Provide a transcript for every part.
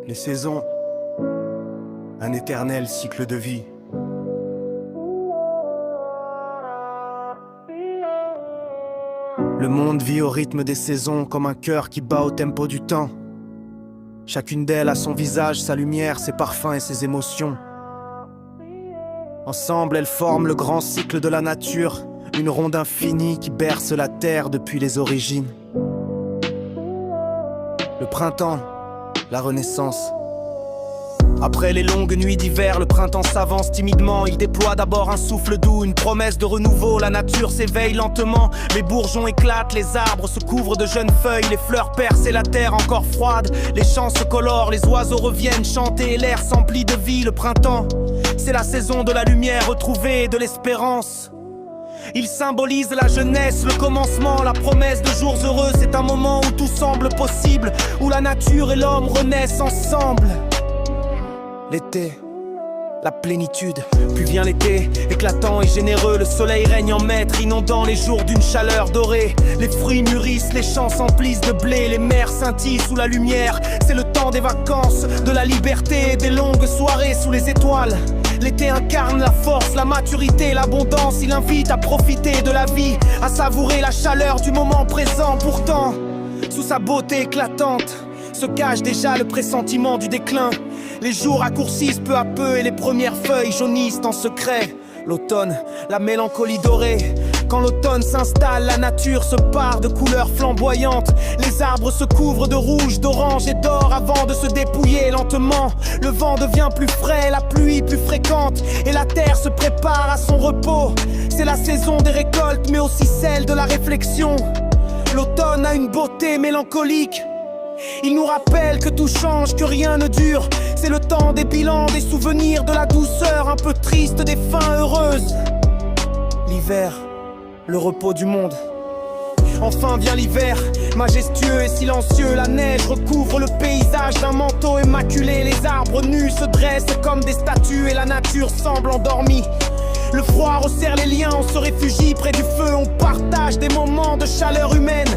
Les saisons, un éternel cycle de vie. Le monde vit au rythme des saisons comme un cœur qui bat au tempo du temps. Chacune d'elles a son visage, sa lumière, ses parfums et ses émotions. Ensemble, elles forment le grand cycle de la nature, une ronde infinie qui berce la terre depuis les origines. Le printemps, la renaissance. Après les longues nuits d'hiver, le printemps s'avance timidement. Il déploie d'abord un souffle doux, une promesse de renouveau. La nature s'éveille lentement, les bourgeons éclatent, les arbres se couvrent de jeunes feuilles, les fleurs percent et la terre encore froide. Les champs se colorent, les oiseaux reviennent chanter et l'air s'emplit de vie. Le printemps, c'est la saison de la lumière retrouvée et de l'espérance. Il symbolise la jeunesse, le commencement, la promesse de jours heureux. C'est un moment où tout semble possible, où la nature et l'homme renaissent ensemble. L'été, la plénitude, puis vient l'été, éclatant et généreux. Le soleil règne en maître, inondant les jours d'une chaleur dorée. Les fruits mûrissent, les champs s'emplissent de blé, les mers scintillent sous la lumière. C'est le temps des vacances, de la liberté, des longues soirées sous les étoiles. L'été incarne la force, la maturité, l'abondance. Il invite à profiter de la vie, à savourer la chaleur du moment présent. Pourtant, sous sa beauté éclatante, se cache déjà le pressentiment du déclin. Les jours raccourcissent peu à peu et les premières feuilles jaunissent en secret. L'automne, la mélancolie dorée. Quand l'automne s'installe, la nature se pare de couleurs flamboyantes. Les arbres se couvrent de rouge, d'orange et d'or avant de se dépouiller lentement. Le vent devient plus frais, la pluie plus fréquente et la terre se prépare à son repos. C'est la saison des récoltes mais aussi celle de la réflexion. L'automne a une beauté mélancolique. Il nous rappelle que tout change, que rien ne dure. C'est le temps des bilans, des souvenirs, de la douceur un peu triste, des fins heureuses. L'hiver, le repos du monde. Enfin vient l'hiver, majestueux et silencieux. La neige recouvre le paysage d'un manteau immaculé. Les arbres nus se dressent comme des statues et la nature semble endormie. Le froid resserre les liens, on se réfugie près du feu. On partage des moments de chaleur humaine.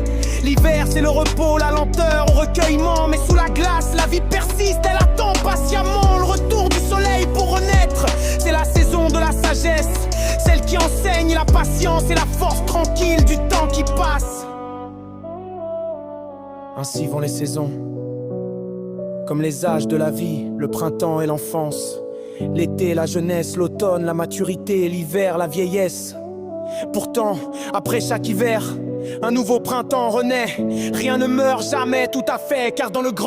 L'hiver c'est le repos, la lenteur au recueillement. Mais sous la glace, la vie persiste, elle attend patiemment le retour du soleil pour renaître. C'est la saison de la sagesse, celle qui enseigne la patience et la force tranquille du temps qui passe. Ainsi vont les saisons, comme les âges de la vie, le printemps et l'enfance. L'été, la jeunesse, l'automne, la maturité, l'hiver, la vieillesse. Pourtant, après chaque hiver, un nouveau printemps renaît. Rien ne meurt jamais tout à fait, car dans le grand